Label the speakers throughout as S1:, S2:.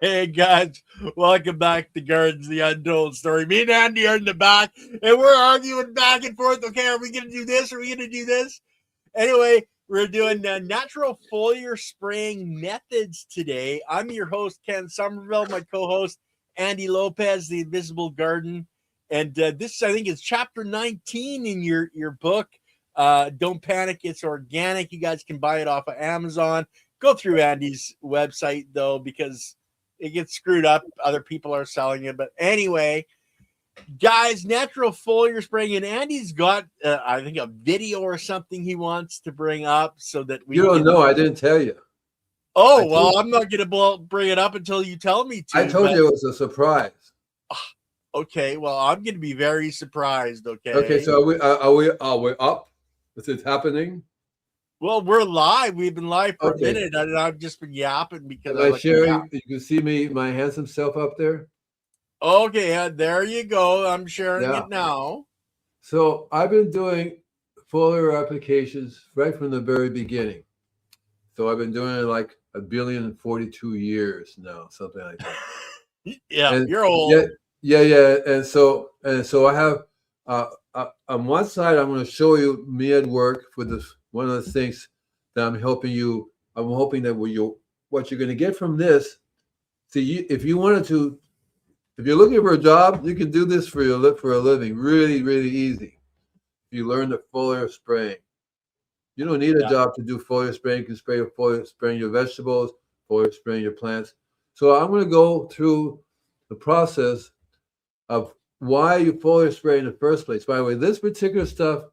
S1: Hey guys, welcome back to Gardens, the Untold Story. Me and Andy are in the back, and we're arguing back and forth. Okay, are we going to do this? Are we going to do this? Anyway, we're doing natural foliar spraying methods today. I'm your host, Ken Somerville, my co-host, Andy Lopez, The Invisible Garden. And this, I think, is chapter 19 in your book. Don't panic, it's organic. You guys can buy it off of Amazon. Go through Andy's website, though, because it gets screwed up. Other people are selling it. But anyway, guys, natural foliar spraying. And Andy's got, I think, a video or something he wants to bring up so that we
S2: You don't know. I didn't tell you.
S1: Oh, well, I'm not going to bring it up until you tell me to.
S2: I told you it was a surprise.
S1: Okay, well, I'm going to be very surprised, okay?
S2: Okay, so are we up? Is it happening?
S1: Well, we're live. We've been live for a minute, and I've just been yapping because
S2: I'm sharing. You can see me, my handsome self up there.
S1: Okay, there you go. I'm sharing it now.
S2: So I've been doing foliar applications right from the very beginning. So I've been doing it like 1,042 years now, something like that.
S1: Yeah,
S2: and
S1: you're old.
S2: Yeah. And so I have on one side, I'm going to show you me at work for this. One of the things that I'm helping you. I'm hoping that what you're going to get from this. See, if you're looking for a job, you can do this for a living. Really, really easy. You learn the foliar spraying. You don't need a job to do foliar spraying. You can foliar spraying your vegetables, foliar spraying your plants. So I'm going to go through the process of why you foliar spray in the first place. By the way, this particular stuff,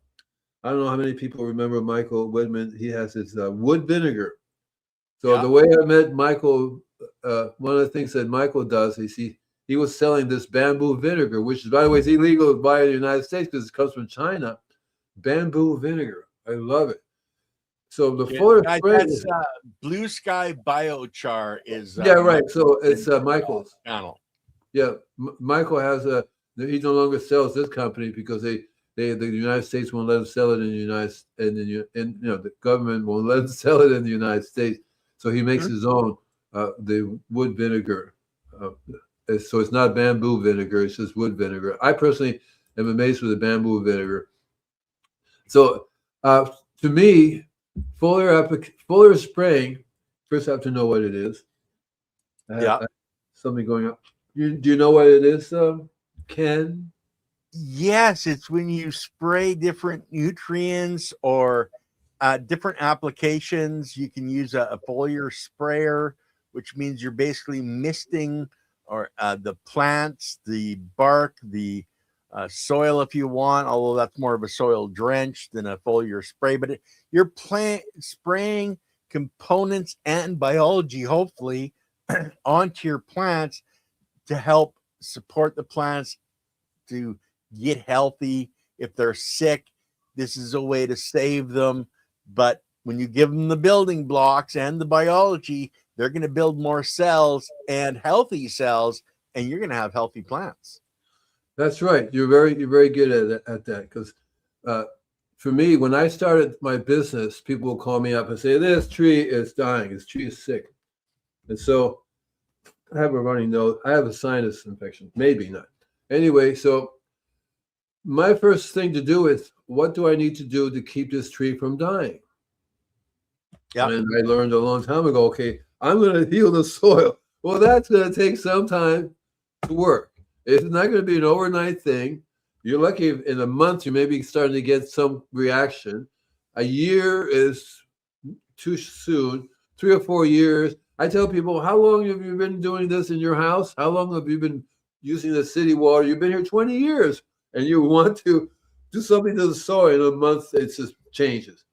S2: I don't know how many people remember Michael Whitman. He has his wood vinegar. So the way I met Michael, one of the things that Michael does is he was selling this bamboo vinegar, which is, by the way, is illegal to buy in the United States because it comes from China. Bamboo vinegar. I love it. So the foliar spray
S1: is Blue Sky Biochar is
S2: right. So it's Michael's
S1: channel.
S2: Yeah, Michael has he no longer sells this company because the United States won't let him sell it in the the government won't let him sell it in the United States. So he makes his own the wood vinegar. So it's not bamboo vinegar; it's just wood vinegar. I personally am amazed with the bamboo vinegar. So to me, foliar spraying. First, I have to know what it is. Something going up. Do you know what it is, Ken?
S1: Yes, it's when you spray different nutrients or different applications. You can use a foliar sprayer, which means you're basically misting or the plants, the bark, the soil if you want, although that's more of a soil drench than a foliar spray. But you're spraying components and biology, hopefully, onto your plants to help support the plants to get healthy. If they're sick, this is a way to save them. But when you give them the building blocks and the biology, they're going to build more cells and healthy cells, and you're going to have healthy plants.
S2: That's right. You're very good at that. Because for me, when I started my business, people will call me up and say, "This tree is dying. This tree is sick," and so I have a runny nose. I have a sinus infection. Maybe not. Anyway, so my first thing to do is, what do I need to do to keep this tree from dying? Yeah. And I learned a long time ago, okay, I'm going to heal the soil. Well, that's going to take some time to work. It's not going to be an overnight thing. You're lucky if in a month you may be starting to get some reaction. A year is too soon. 3 or 4 years. I tell people, how long have you been doing this in your house? How long have you been using the city water? You've been here 20 years, and you want to do something to the soil in a month, it just changes.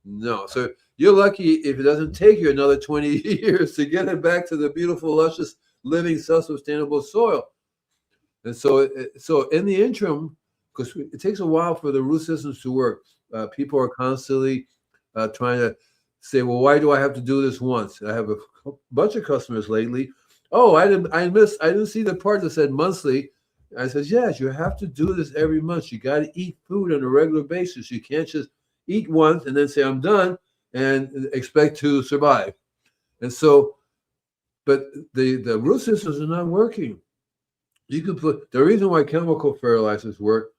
S2: No. So you're lucky if it doesn't take you another 20 years to get it back to the beautiful, luscious, living, self-sustainable soil. And so in the interim, because it takes a while for the root systems to work, people are constantly trying to say, well, why do I have to do this once? I have a bunch of customers lately. Oh, I didn't see the part that said monthly. I said, yes, you have to do this every month. You got to eat food on a regular basis. You can't just eat once and then say, I'm done, and expect to survive. And so but the root systems are not working. You can put the reason why chemical fertilizers work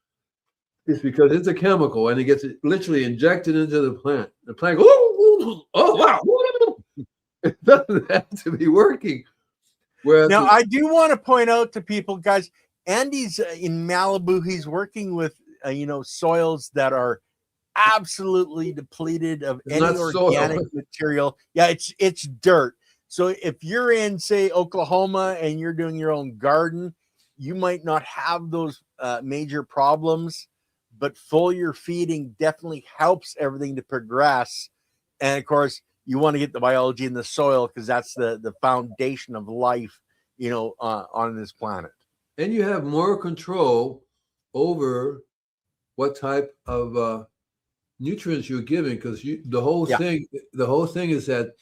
S2: is because it's a chemical and it gets literally injected into the plant. The plant goes, oh wow, it doesn't have to be working. Whereas
S1: now, I do want to point out to people, guys, Andy's in Malibu. He's working with soils that are absolutely depleted of any organic material. Yeah, it's dirt. So if you're in, say, Oklahoma and you're doing your own garden, you might not have those major problems, but foliar feeding definitely helps everything to progress. And of course, you want to get the biology in the soil because that's the foundation of life, on this planet.
S2: And you have more control over what type of nutrients you're giving, because the whole thing is that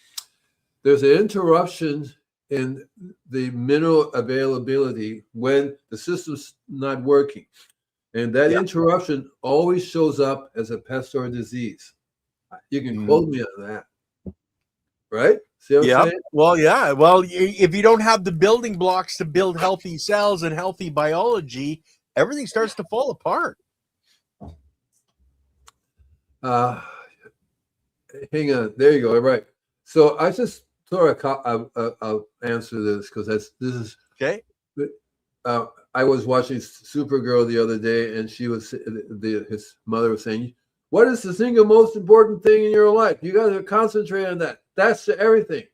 S2: there's an interruption in the mineral availability when the system's not working. And that interruption always shows up as a pest or a disease. You can quote me on that. Right? See what I'm saying?
S1: Well, yeah. Well, if you don't have the building blocks to build healthy cells and healthy biology, everything starts to fall apart.
S2: Hang on. There you go. All right. So I just thought I'll answer this because this is
S1: okay.
S2: I was watching Supergirl the other day, and she was his mother was saying, "What is the single most important thing in your life? You got to concentrate on that. That's everything."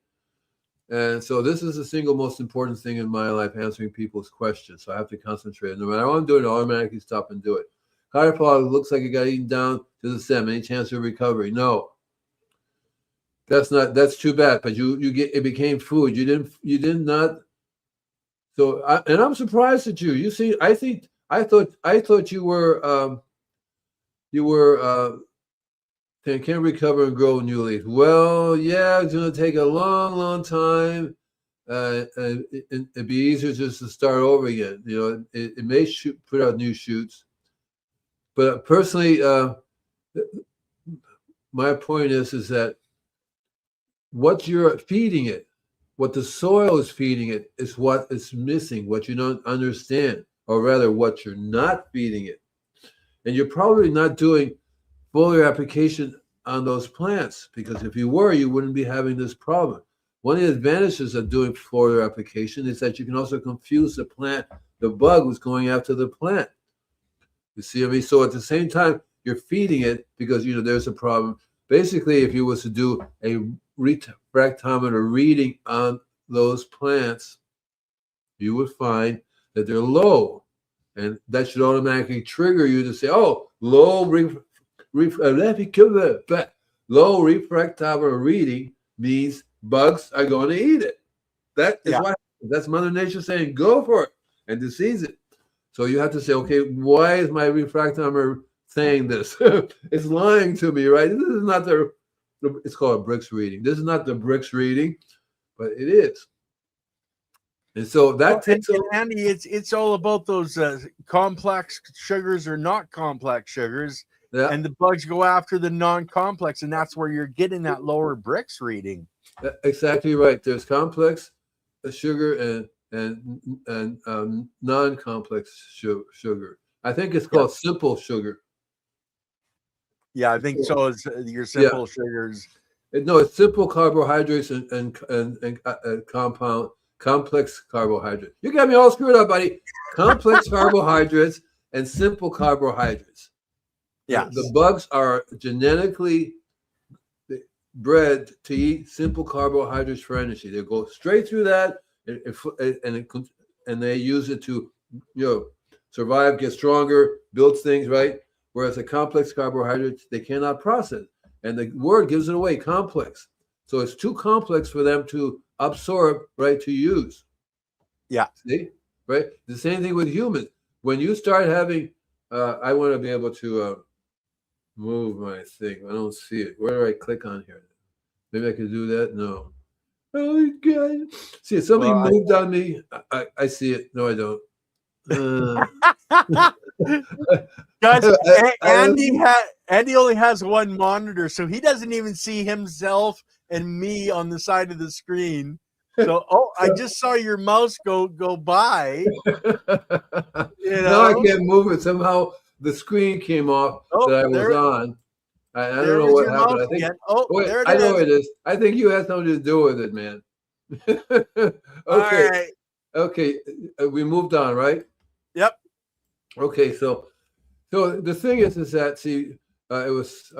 S2: And so this is the single most important thing in my life, answering people's questions. So I have to concentrate. No matter what I'm doing, I automatically stop and do it. Cauliflower looks like it got eaten down to the stem. Any chance of recovery? No. That's too bad. But it became food. You did not. So and I'm surprised at you. You see, I thought you were can recover and grow new leaves. Well, yeah, it's going to take a long, long time. And it'd be easier just to start over again. It may put out new shoots. But personally, my point is that what you're feeding it, what the soil is feeding it, is what is missing, what you don't understand, or rather what you're not feeding it. And you're probably not doing foliar application on those plants, because if you were, you wouldn't be having this problem. One of the advantages of doing foliar application is that you can also confuse the plant, the bug was going after the plant. You see what I mean? So at the same time, you're feeding it because, there's a problem. Basically, if you was to do a refractometer reading on those plants, you would find that they're low. And that should automatically trigger you to say, oh, low refractometer reading means bugs are going to eat it. That's Mother Nature saying, go for it and disease it. So you have to say, okay, why is my refractometer saying this? It's lying to me, right? This is not it's called a Brix reading. This is not the Brix reading, but it is. And so that takes
S1: Andy, it's all about those complex sugars or not complex sugars. Yeah. And the bugs go after the non-complex, and that's where you're getting that lower Brix reading.
S2: Exactly right. There's complex sugar and non-complex sugar. I think it's called simple sugar.
S1: Yeah, I think so. Is your simple sugars?
S2: No, it's simple carbohydrates and complex carbohydrates. You got me all screwed up, buddy. Complex carbohydrates and simple carbohydrates. Yeah, the bugs are genetically bred to eat simple carbohydrates for energy. They go straight through that, and they use it to survive, get stronger, build things, right? Whereas the complex carbohydrates, they cannot process. And the word gives it away, complex. So it's too complex for them to absorb, right, to use.
S1: Yeah.
S2: See? Right? The same thing with humans. When you start having, I want to be able to move my thing. I don't see it. Where do I click on here? Maybe I could do that? No. Oh, God. See, something moved on me. I see it. No, I don't.
S1: Guys, Andy only has one monitor, so he doesn't even see himself and me on the side of the screen. So, oh, I just saw your mouse go by. You
S2: Now I
S1: know.
S2: can't move it. Somehow the screen came off
S1: Oh,
S2: that I was
S1: there,
S2: on. I don't
S1: there
S2: know
S1: is
S2: what
S1: your
S2: happened.
S1: mouse
S2: I think.
S1: again. Oh,
S2: Wait,
S1: there it
S2: I know
S1: is.
S2: it is. I think you had something to do with it, man.
S1: All
S2: Okay,
S1: right.
S2: okay. We moved on, right?
S1: Yep.
S2: Okay, so the thing is that see, it was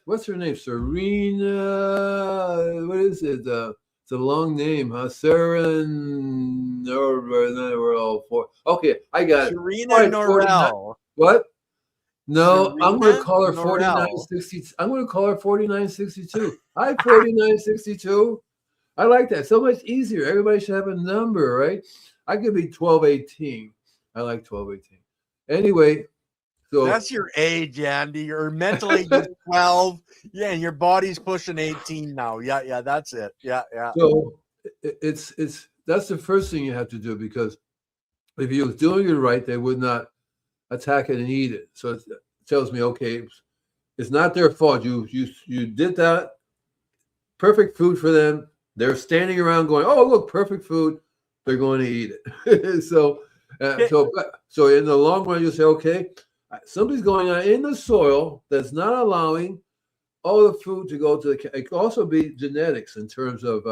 S2: what's her name? Serena. What is it? It's a long name, huh? Seren. No, we're all four. Okay, I got it. All
S1: Serena
S2: right, 49.
S1: Norell.
S2: What? No, I'm going to
S1: Serena
S2: call her
S1: Norell.
S2: 4960. I'm going to call her 4962. Hi, 4962. I like that. So much easier. Everybody should have a number, right? I could be 1218. I like 1218. Anyway, so
S1: That's your age, Andy. Your mental age is 12. Yeah, and your body's pushing 18 now. Yeah, yeah, that's it. Yeah, yeah.
S2: so it's that's the first thing you have to do, because if you was doing it right, they would not attack it and eat it. So it tells me, okay, it's not their fault. You did that. Perfect food for them. They're standing around going, "Oh, look, perfect food." They're going to eat it. So in the long run, you say, "Okay, something's going on in the soil that's not allowing all the food to go to the." It could also be genetics in terms of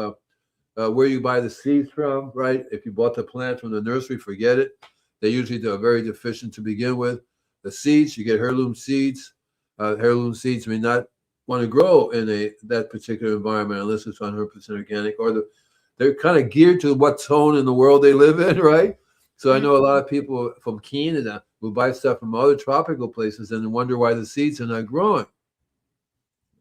S2: where you buy the seeds from, right? If you bought the plant from the nursery, forget it. They usually are very deficient to begin with. The seeds, you get heirloom seeds. Heirloom seeds may not want to grow in that particular environment unless it's 100% organic, or they're kind of geared to what zone in the world they live in, right? So I know a lot of people from Canada who buy stuff from other tropical places and wonder why the seeds are not growing.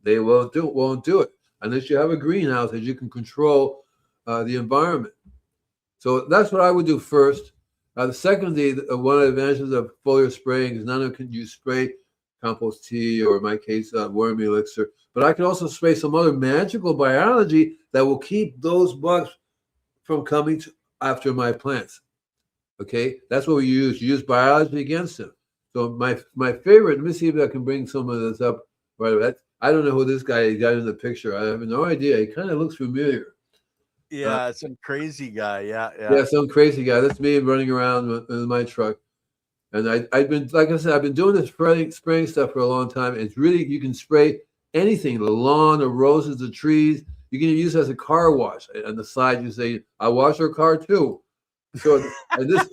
S2: They won't do it unless you have a greenhouse that you can control the environment. So that's what I would do first. The second thing, one of the advantages of foliar spraying is not only can you spray compost tea, or in my case, worm elixir, but I can also spray some other magical biology that will keep those bugs from coming after my plants. Okay, that's what we use. You use biology against them. So my favorite. Let me see if I can bring some of this up. Right, I don't know who this guy got in the picture. I have no idea. He kind of looks familiar.
S1: Yeah, some crazy guy. Yeah, yeah.
S2: Yeah, some crazy guy. That's me running around with my truck. And I've been, like I said, I've been doing this spraying stuff for a long time. It's really, you can spray anything, the lawn, the roses, the trees. You can use it as a car wash. On the side, you say, I wash your car too. So and this,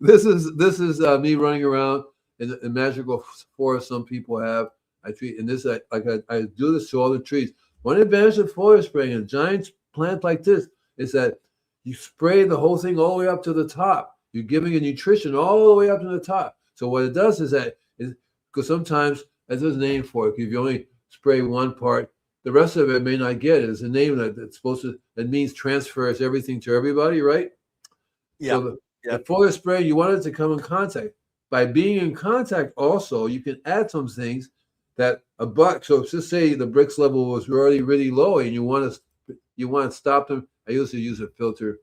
S2: this is me running around in the magical forest some people have. I treat, and this, I do this to all the trees. One advantage of foliar spraying a giant plant like this is that you spray the whole thing all the way up to the top. You're giving it nutrition all the way up to the top. So what it does is that, because sometimes, as there's a name for it, if you only spray one part, the rest of it may not get it. There's a name that's supposed to, that means transfers everything to everybody, right?
S1: Yeah.
S2: So the
S1: Yeah.
S2: foliar spray, you want it to come in contact. By being in contact, also, you can add some things that a buck. So just say the bricks level was already really low, and you want to stop them. I usually use a filter.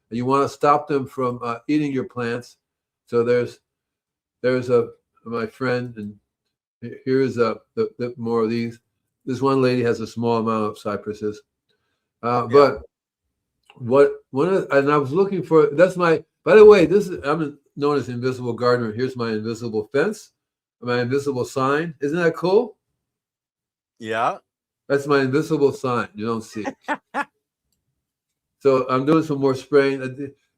S2: And you want to stop them from eating your plants. So there's my friend, and here's the more of these. This one lady has a small amount of cypresses, but and I was looking for, that's my, by the way, I'm known as Invisible Gardener. Here's my invisible fence, my invisible sign. Isn't that cool?
S1: Yeah.
S2: That's my invisible sign. You don't see it. So I'm doing some more spraying.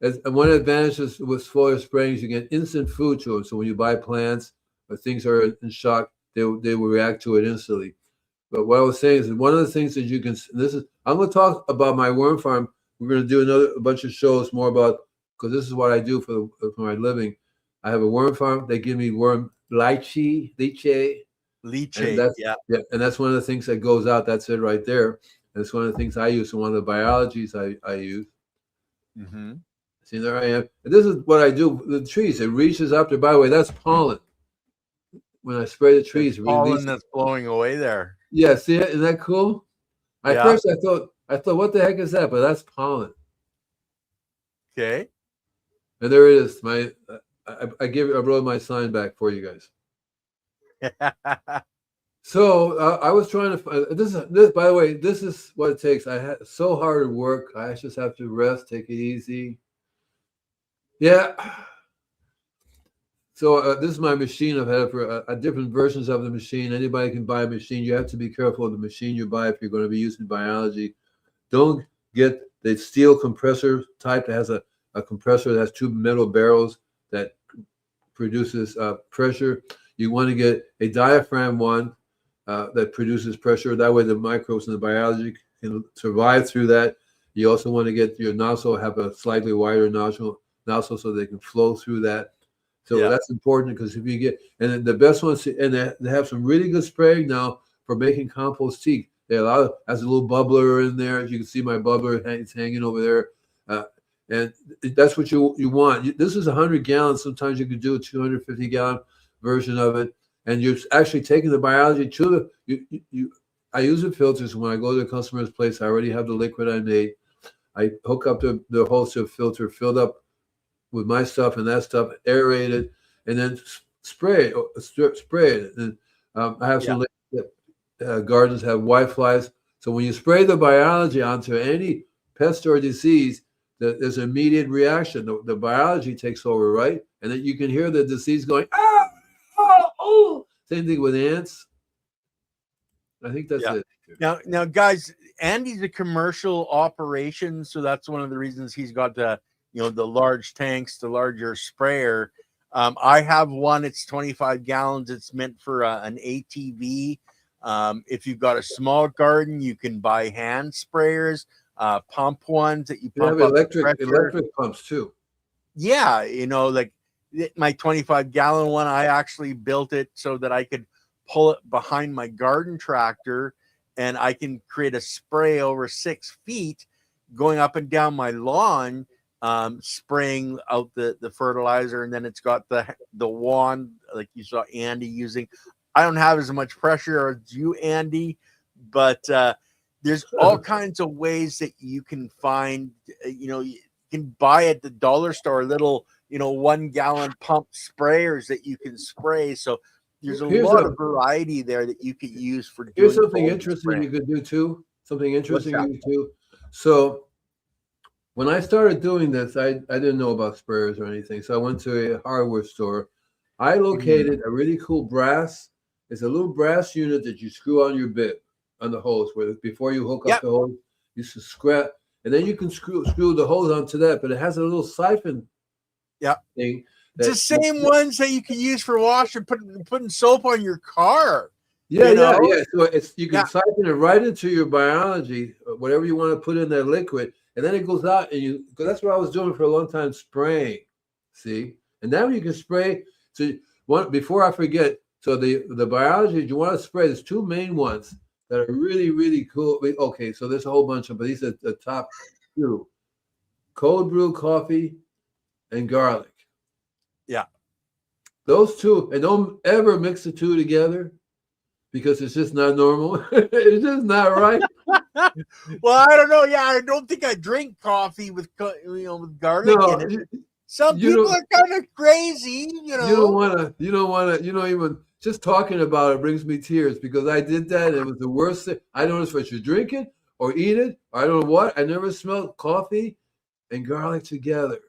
S2: And one advantage with foliar spraying is you get instant food to them. So when you buy plants or things are in shock, they will react to it instantly. But what I was saying is one of the things that you can, I'm going to talk about my worm farm. We're going to do a bunch of shows more about, because this is what I do for my living. I have a worm farm. They give me worm lychee, and
S1: Leachate. Yeah.
S2: and that's one of the things that goes out. That's it right there. And it's one of the things I use. And one of the biologies I use.
S1: Mm-hmm.
S2: See, there I am. And this is what I do with the trees. It reaches up there. By the way, that's pollen. When I spray the trees, it
S1: Pollen
S2: releases.
S1: that's blowing away there.
S2: Yeah, see it? Isn't that cool? At
S1: Yeah.
S2: first, I thought, what the heck is that? But that's pollen.
S1: Okay.
S2: And there it is. I wrote my sign back for you guys. So I was trying to find this. By the way, this is what it takes. I had so hard at work. I just have to rest, take it easy. Yeah. So this is my machine. I've had it for different versions of the machine. Anybody can buy a machine. You have to be careful of the machine you buy if you're going to be using biology. Don't get the steel compressor type that has a compressor that has two metal barrels that produces pressure. You want to get a diaphragm one that produces pressure. That way the microbes and the biology can survive through that. You also want to get your nozzle, have a slightly wider nozzle so they can flow through that. So that's important because if you get, and then the best ones, and they have some really good spraying now for making compost tea. They has a little bubbler in there. As you can see, my bubbler it's hanging over there, and that's what you want. This is 100 gallons. Sometimes you could do a 250-gallon version of it, and you're actually taking the biology to the. I use the filters when I go to the customer's place. I already have the liquid I made. I hook up the wholesale filter filled up with my stuff and that stuff, aerated, and then spray it. And I have some gardens have white flies. So when you spray the biology onto any pest or disease, there's an immediate reaction. The biology takes over, right? And then you can hear the disease going, ah, oh, oh. Same thing with ants. I think that's it.
S1: Now, guys, Andy's a commercial operation, so that's one of the reasons he's got the large tanks, the larger sprayer. I have one. It's 25 gallons. It's meant for an ATV. If you've got a small garden, you can buy hand sprayers, pump ones that you pump up
S2: electric pumps too.
S1: Yeah, like my 25-gallon one, I actually built it so that I could pull it behind my garden tractor, and I can create a spray over 6 feet going up and down my lawn, spraying out the fertilizer, and then it's got the wand like you saw Andy using. I don't have as much pressure as you, Andy, but there's all kinds of ways that you can find. You can buy at the dollar store little 1-gallon pump sprayers that you can spray. So there's a lot of variety there that you could use for doing.
S2: Here's something interesting you could do too. So when I started doing this, I didn't know about sprayers or anything. So I went to a hardware store. I located a really cool brass. It's a little brass unit that you screw on your bit on the hose. Where before you hook up the hose, you scrap, and then you can screw the hose onto that. But it has a little siphon thing.
S1: It's the same ones that you can use for washing, putting soap on your car.
S2: Yeah. So you can siphon it right into your biology, whatever you want to put in that liquid, and then it goes out, and because that's what I was doing for a long time, spraying. See, and now you can spray. So before I forget, so the biology you want to spray, there's two main ones that are really, really cool. Okay, so there's a whole bunch of them, but these are the top two: cold brew coffee and garlic.
S1: Yeah.
S2: Those two, and don't ever mix the two together because it's just not normal. It's just not right.
S1: Well, I don't know. Yeah, I don't think I drink coffee with garlic in it. Some people are kind of crazy,
S2: You don't want to, even just talking about it brings me tears because I did that. And it was the worst thing. I don't know if you drink it or eat it, or I don't know what. I never smelled coffee and garlic together.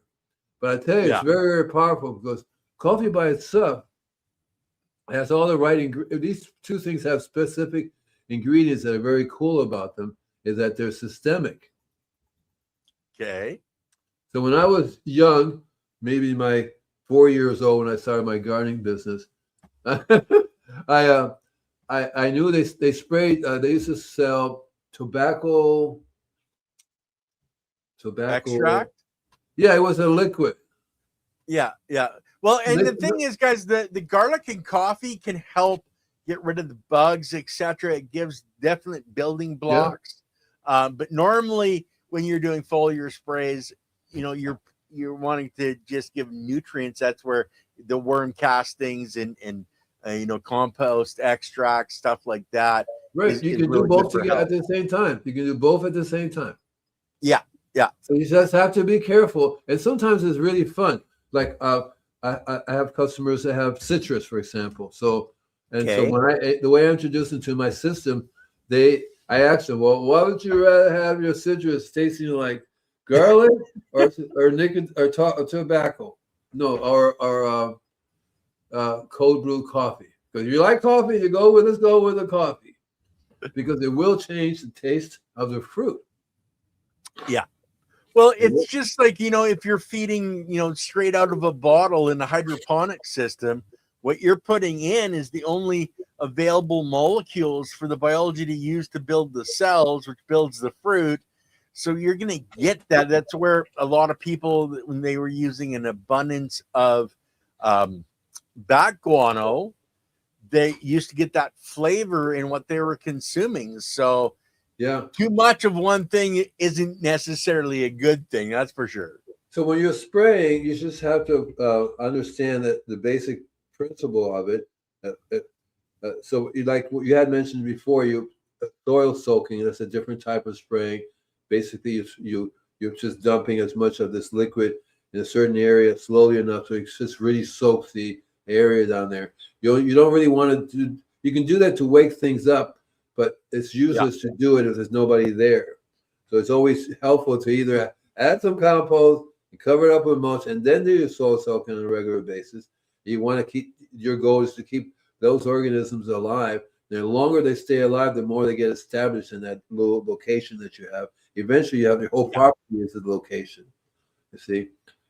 S2: But I tell you, it's very, very powerful because coffee by itself has all the right ingredients. These two things have specific ingredients that are very cool about them, is that they're systemic.
S1: Okay.
S2: So when I was young, maybe my 4 years old when I started my gardening business, I knew they sprayed. They used to sell tobacco
S1: extract.
S2: Yeah, it was a liquid.
S1: Yeah. Well, and the thing is, guys, the garlic in coffee can help get rid of the bugs, etc. It gives definite building blocks. But normally, when you're doing foliar sprays, you're wanting to just give nutrients. That's where the worm castings and compost extract, stuff like that.
S2: Right. You can do both together at the same time. You can do both at the same time.
S1: Yeah.
S2: So you just have to be careful. And sometimes it's really fun. Like I have customers that have citrus, for example. So And so
S1: Okay.
S2: the way I introduced them to my system, I asked them, well, why would you rather have your citrus tasting like garlic or nicotine or tobacco? No, or cold brew coffee. Because if you like coffee, let's go with the coffee, because it will change the taste of the fruit.
S1: Yeah. Well, it's just like, if you're feeding, straight out of a bottle in a hydroponic system, what you're putting in is the only available molecules for the biology to use to build the cells, which builds the fruit. So you're going to get that. That's where a lot of people, when they were using an abundance of bat guano, they used to get that flavor in what they were consuming. So
S2: yeah,
S1: too much of one thing isn't necessarily a good thing. That's for sure.
S2: So when you're spraying, you just have to understand that the basic principle of it. So like what you had mentioned before, soil soaking, that's a different type of spraying. Basically, you're just dumping as much of this liquid in a certain area slowly enough so it just really soaks the area down there. You don't really want to do. You can do that to wake things up, but it's useless to do it if there's nobody there. So it's always helpful to either add some compost, cover it up with mulch, and then do your soil soaking on a regular basis. You want to your goal is to keep those organisms alive. The longer they stay alive, the more they get established in that little location that you have. Eventually, you have your whole property as a location. You see, you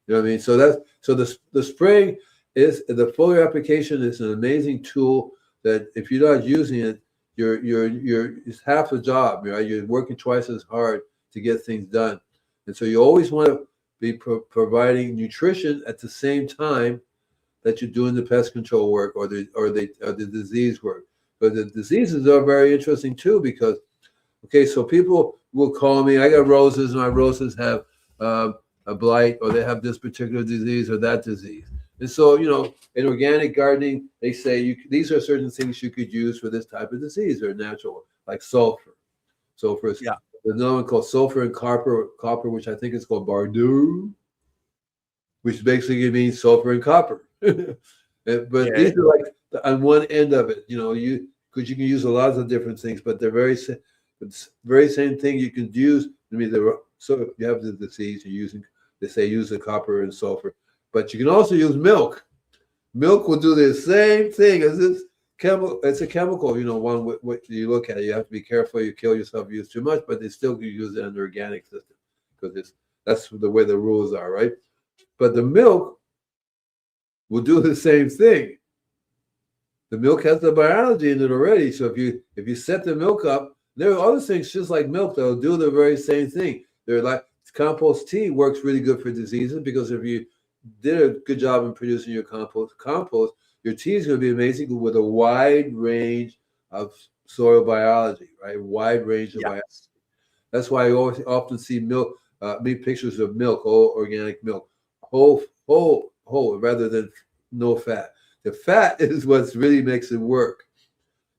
S2: know what I mean. So the spraying is the foliar application is an amazing tool that if you're not using it, it's half the job. Right? You're working twice as hard to get things done, and so you always want to be providing nutrition at the same time that you're doing the pest control work or the disease work. But the diseases are very interesting too, because so people will call me. I got roses, and my roses have a blight, or they have this particular disease or that disease. And so, in organic gardening, they say these are certain things you could use for this type of disease or natural, like sulfur. Sulfur is there's another one called sulfur and copper, which I think is called Bordeaux, which basically means sulfur and copper. But these are like on one end of it, because you can use a lot of different things, but they're very same thing you can use. So if you have the disease, they say use the copper and sulfur, but you can also use milk. Milk will do the same thing as this chemical. It's a chemical, one what you look at it. You have to be careful. You kill yourself if you use too much, but they still can use it in the organic system because that's the way the rules are, right? But the milk will do the same thing. The milk has the biology in it already. So if you set the milk up, there are other things just like milk that'll do the very same thing. They're like compost tea works really good for diseases, because if you did a good job in producing your compost, your tea is going to be amazing with a wide range of soil biology, right? Wide range of biology. That's why I often see milk, pictures of milk, whole organic milk, whole, rather than no fat. The fat is what really makes it work.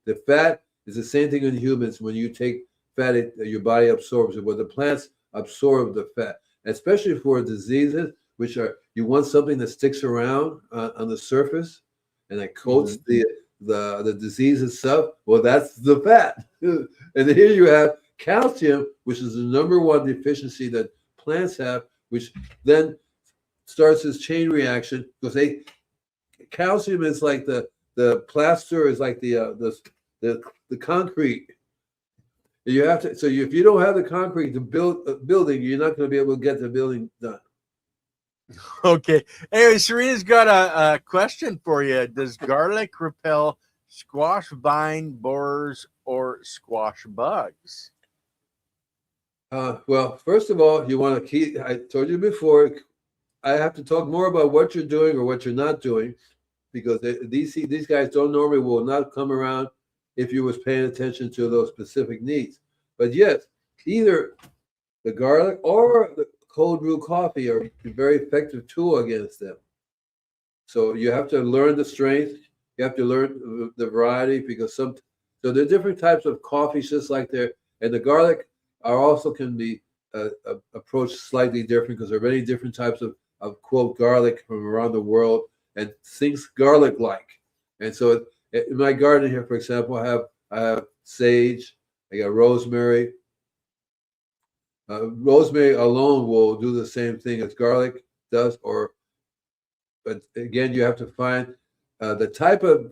S2: The fat is the same thing in humans. When you take fat, your body absorbs it. But the plants absorb the fat, especially for diseases, which are, you want something that sticks around on the surface and that coats the disease itself. Well, that's the fat. And here you have calcium, which is the number one deficiency that plants have, which then starts this chain reaction, because calcium is like the plaster, is like the concrete. You have to, if you don't have the concrete to build a building, you're not going to be able to get the building done.
S1: Okay. Anyway, Serena's got a question for you. Does garlic repel squash vine borers or squash bugs?
S2: Well, first of all, you want to keep, I told you before, I have to talk more about what you're doing or what you're not doing, because these guys will not come around if you was paying attention to those specific needs. But yes, either the garlic or the cold brew coffee are a very effective tool against them. So you have to learn the strength. You have to learn the variety, because so there are different types of coffees, just like there, and the garlic also can be approached slightly different, because there are many different types of quote garlic from around the world and things garlic like. And so In my garden here, for example, I have sage, I got rosemary. Rosemary alone will do the same thing as garlic does, but again, you have to find the type of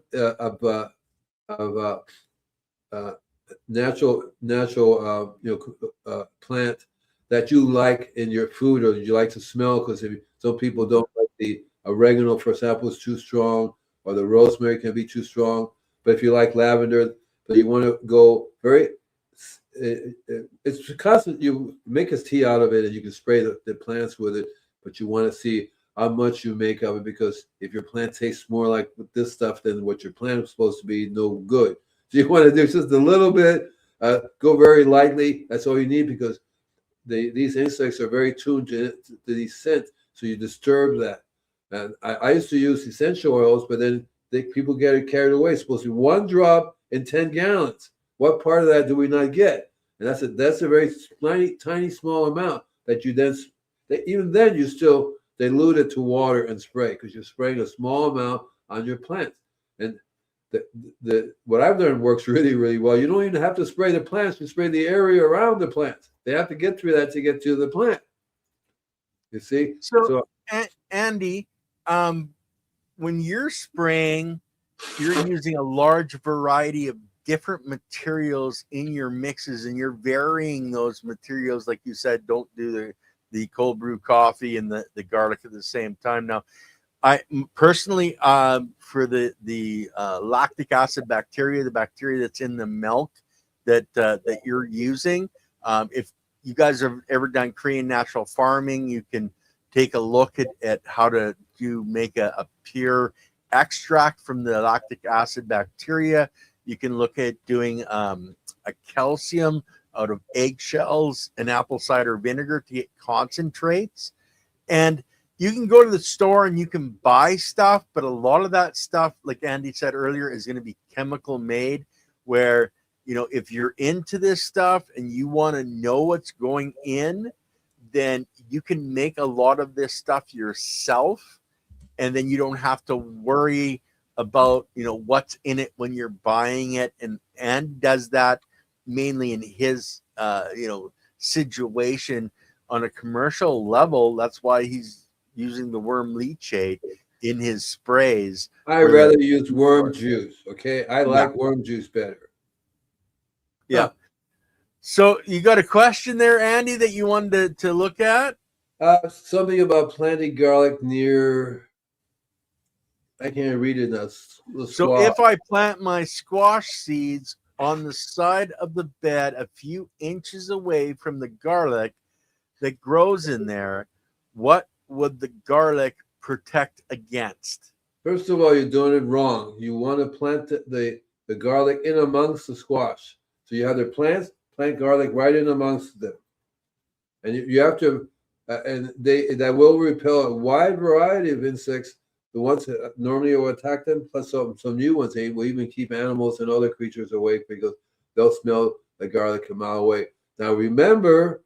S2: natural plant that you like in your food or you like to smell. Because some people don't like the oregano, for example, is too strong, or the rosemary can be too strong. But if you like lavender, but you want to go very, it's constant. You make a tea out of it, and you can spray the plants with it. But you want to see how much you make of it, because if your plant tastes more like this stuff than what your plant is supposed to be, no good. So you want to do just a little bit, go very lightly. That's all you need, because these insects are very tuned to these scents. So you disturb that. And I used to use essential oils, but then people get carried away. It's supposed to be 1 drop in 10 gallons. What part of that do we not get? And that's a very tiny, small amount that you then, even then you still dilute it to water and spray, because you're spraying a small amount on your plants. And what I've learned works really, really well. You don't even have to spray the plants. You spray the area around the plants. They have to get through that to get to the plant. You see?
S1: So Andy, when you're spraying, you're using a large variety of different materials in your mixes, and you're varying those materials. Like you said, don't do the cold brew coffee and the garlic at the same time. Now, I personally, for the lactic acid bacteria, the bacteria that's in the milk that you're using, if you guys have ever done Korean natural farming, you can take a look at how to make a pure extract from the lactic acid bacteria. You can look at doing a calcium out of eggshells and apple cider vinegar to get concentrates. And you can go to the store and you can buy stuff, but a lot of that stuff, like Andy said earlier, is going to be chemical made, where, if you're into this stuff and you want to know what's going in, then you can make a lot of this stuff yourself. And then you don't have to worry about, what's in it when you're buying it. And does that mainly in his, situation on a commercial level. That's why he's using the worm leachate in his sprays.
S2: I rather use worm juice. Okay. I like worm juice better.
S1: Yeah. Huh. So you got a question there, Andy, that you wanted to look at?
S2: Something about planting garlic near, I can't read it now.
S1: So if I plant my squash seeds on the side of the bed a few inches away from the garlic that grows in there, what would the garlic protect against?
S2: First of all, you're doing it wrong. You want to plant the garlic in amongst the squash. So you have the plant garlic right in amongst them. And you have to, and that will repel a wide variety of insects. The ones that normally will attack them, plus some new ones. They will even keep animals and other creatures away, because they'll smell the garlic a mile away. Now remember,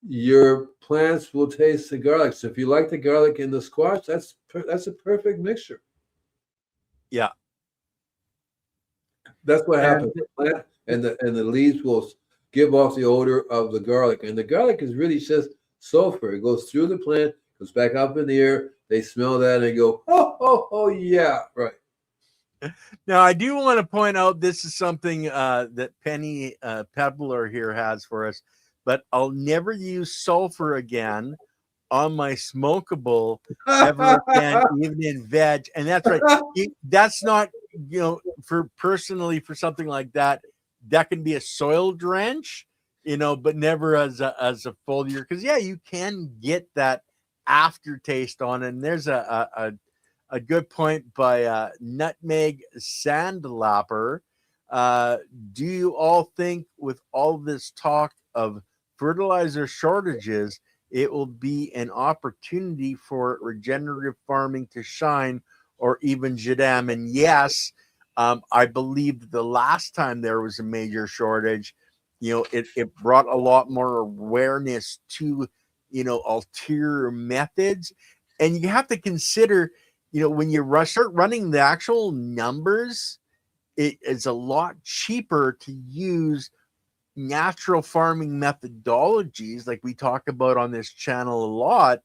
S2: your plants will taste the garlic. So if you like the garlic in the squash, that's a perfect mixture.
S1: Yeah,
S2: that's what happens. The plant and the leaves will give off the odor of the garlic, and the garlic is really just sulfur. It goes through the plant, goes back up in the air. They smell that and they go, oh, yeah, right.
S1: Now, I do want to point out this is something that Penny Pebbler here has for us, but I'll never use sulfur again on my smokable ever again, even in veg. And that's right. That's not, for something like that, that can be a soil drench, but never as a foliar. Because, you can get that aftertaste on it. And there's a good point by Nutmeg Sandlapper. Do you all think, with all this talk of fertilizer shortages, it will be an opportunity for regenerative farming to shine, or even Jadam? And yes, I believe the last time there was a major shortage, it brought a lot more awareness to ulterior methods. And you have to consider, when you start running the actual numbers, it is a lot cheaper to use natural farming methodologies, like we talk about on this channel a lot,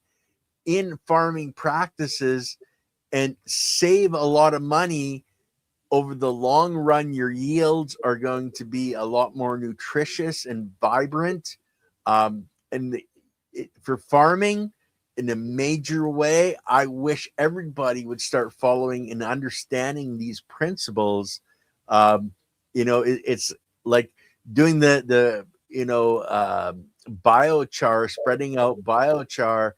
S1: in farming practices, and save a lot of money. Over the long run, your yields are going to be a lot more nutritious and vibrant. For farming in a major way, I wish everybody would start following and understanding these principles. It's like doing the biochar, spreading out biochar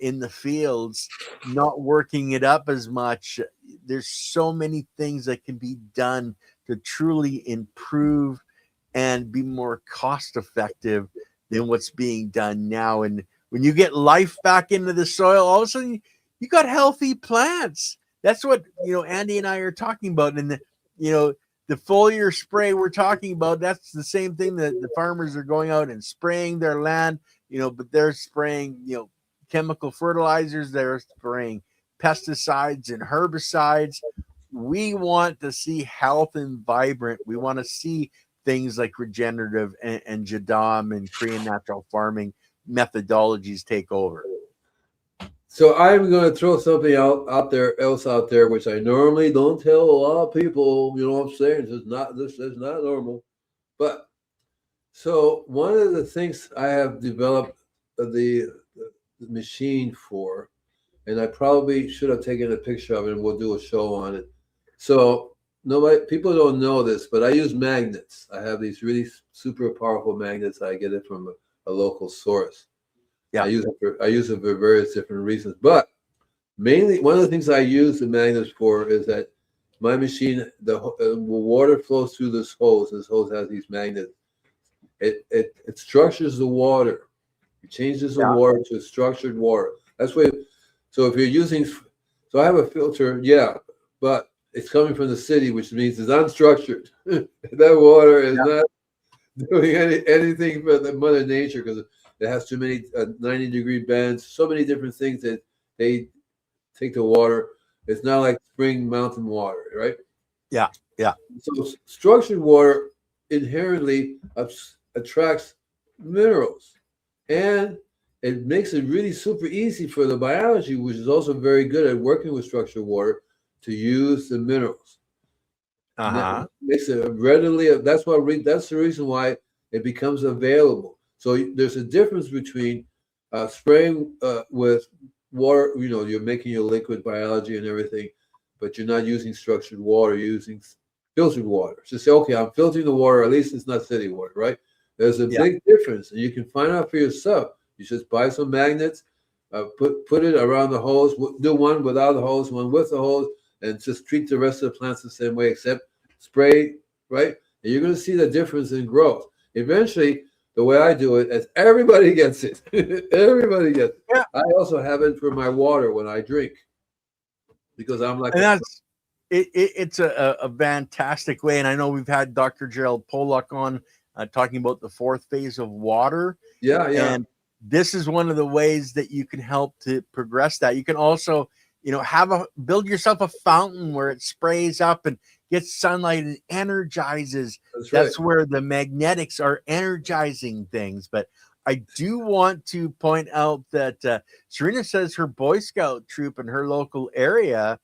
S1: in the fields, not working it up as much. There's so many things that can be done to truly improve and be more cost effective than what's being done now. And when you get life back into the soil, all of a sudden you got healthy plants. That's what Andy and I are talking about. And the foliar spray we're talking about, that's the same thing that the farmers are going out and spraying their land, but they're spraying, chemical fertilizers, they're spraying pesticides and herbicides. We want to see health and vibrant. We want to see things like regenerative and Jadam and Korean natural farming methodologies take over.
S2: So I'm going to throw something out there, which I normally don't tell a lot of people. You know what I'm saying? This is not normal. But so one of the things I have developed the machine for, and I probably should have taken a picture of it, and we'll do a show on it. So people don't know this, but I use magnets. I have these really super powerful magnets. I get it from a local source. Yeah, I use it for various different reasons, but mainly one of the things I use the magnets for is that my machine, the water flows through this hose. This hose has these magnets. It structures the water. It changes the water to structured water. That's what. So if you're using, so I have a filter, but it's coming from the city, which means it's unstructured. That water is not doing anything for the Mother Nature, because it has too many 90-degree bends, so many different things that they take the water. It's not like spring mountain water, right?
S1: Yeah.
S2: So structured water inherently attracts minerals, and it makes it really super easy for the biology, which is also very good at working with structured water, to use the minerals. Makes it readily. That's the reason why it becomes available. So there's a difference between spraying with water. You're making your liquid biology and everything, but you're not using structured water. You're using filtered water. So say, okay, I'm filtering the water. At least it's not city water, right? There's a big difference, and you can find out for yourself. You just buy some magnets, put it around the hose. Do one without the hose, one with the hose, and just treat the rest of the plants the same way, except spray, right? And you're going to see the difference in growth. Eventually, the way I do it is everybody gets it. Everybody gets it. Yeah. I also have it for my water when I drink, because I'm like.
S1: And it's a fantastic way. And I know we've had Dr. Gerald Pollock on talking about the fourth phase of water.
S2: Yeah.
S1: And this is one of the ways that you can help to progress that. You can also, build yourself a fountain where it sprays up and gets sunlight and energizes. That's where the magnetics are energizing things. But I do want to point out that Serena says her Boy Scout troop in her local area,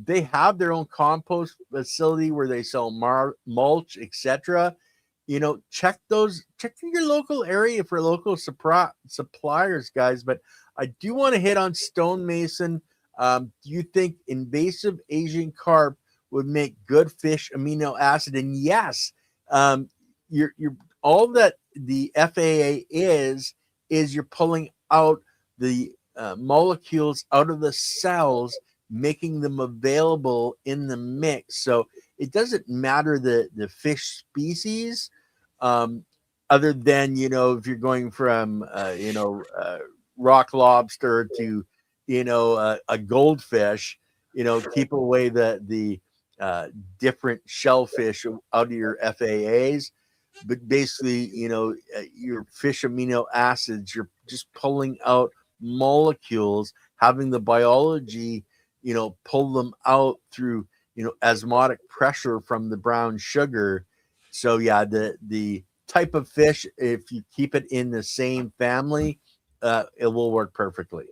S1: they have their own compost facility where they sell mulch, etc. Check your local area for local suppliers, guys. But I do want to hit on stonemason. Do you think invasive Asian carp would make good fish amino acid? And yes, you're all that the FAA is you're pulling out the molecules out of the cells, making them available in the mix. So it doesn't matter the fish species, other than, if you're going from, rock lobster to, a goldfish, keep away the different shellfish out of your FAAs. But basically, your fish amino acids, you're just pulling out molecules, having the biology, pull them out through osmotic pressure from the brown sugar. So yeah, the type of fish, if you keep it in the same family, it will work perfectly.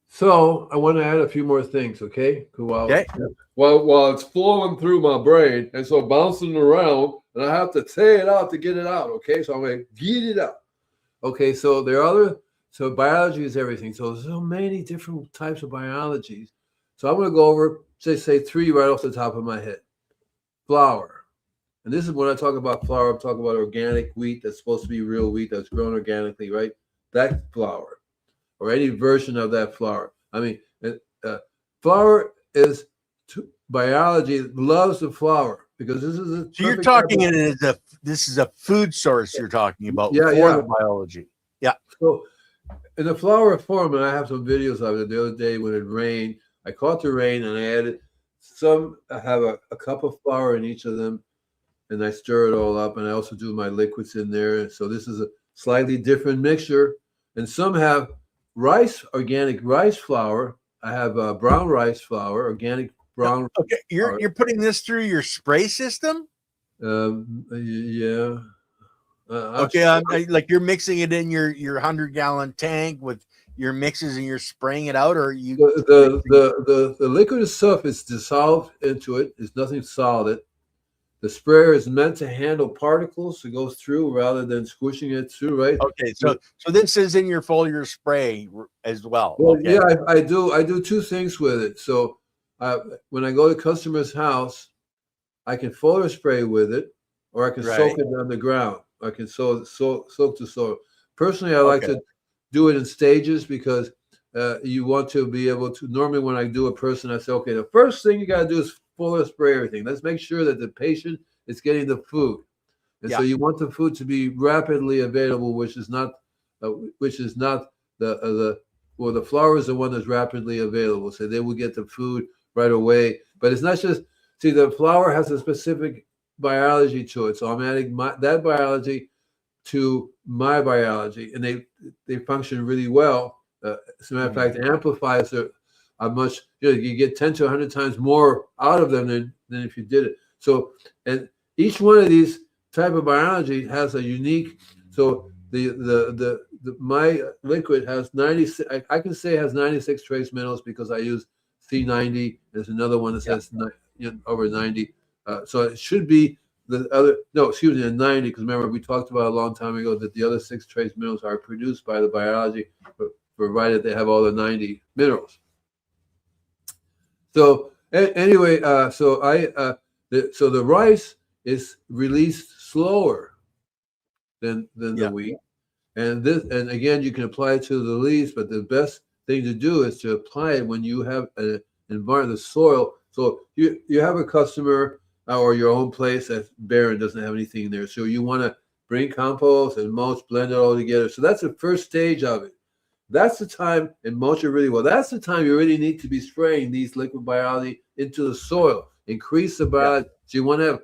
S2: So I want to add a few more things, okay?
S1: Okay.
S2: While it's flowing through my brain and so bouncing around, and I have to say it out to get it out, okay? So I'm going to get it out. Okay, so there are other, so biology is everything. So there's so many different types of biologies. So I'm going to go over, say three right off the top of my head. Flour. And this is when I talk about flour, I'm talking about organic wheat that's supposed to be real wheat that's grown organically, right? That flour, or any version of that flour. I mean, flour is biology loves the flour because this is a.
S1: So you're talking this is a food source you're talking about for the biology. Yeah.
S2: So in the flour form, and I have some videos of it the other day when it rained. I caught the rain and I added some. I have a cup of flour in each of them, and I stir it all up. And I also do my liquids in there. And so this is a slightly different mixture. And some have organic rice flour. I have brown rice flour, organic brown.
S1: Okay, you're putting this through your spray system.
S2: Yeah.
S1: Okay, like you're mixing it in your 100-gallon tank with your mixes, and you're spraying it out, or you.
S2: The liquid itself is dissolved into it. There's nothing solid. The sprayer is meant to handle particles to go through rather than squishing it through, right?
S1: Okay, so this is in your foliar spray as well.
S2: Well,
S1: okay.
S2: Yeah, I do two things with it. So when I go to customer's house, I can foliar spray with it, or I can soak it on the ground. I can soak the soil. Personally, I like to do it in stages because you want to be able to. Normally, when I do a person, I say, okay, the first thing you got to do is foliar spray everything. Let's make sure that the patient is getting the food, and so you want the food to be rapidly available, which is not the flour is the one that's rapidly available, so they will get the food right away. But it's not just the flour has a specific biology to it, so I'm adding that biology to my biology, and they function really well. As a matter of fact, it amplifies a much. You get 10 to 100 times more out of them than if you did it. So, and each one of these type of biology has a unique. So my liquid has 96. I can say it has 96 trace minerals because I use C90. There's another one that says over 90. So it should be the other. No, excuse me, 90. Because remember, we talked about a long time ago that the other 6 trace minerals are produced by the biology, provided they have all the 90 minerals. So anyway, so the rice is released slower than the wheat, and again you can apply it to the leaves, but the best thing to do is to apply it when you have an environment, the soil. So you have a customer or your own place that's barren, doesn't have anything there, so you want to bring compost and mulch, blend it all together. So that's the first stage of it. That's the time, and mulch it really well. That's the time you really need to be spraying these liquid biology into the soil. Increase the biology. So you want to have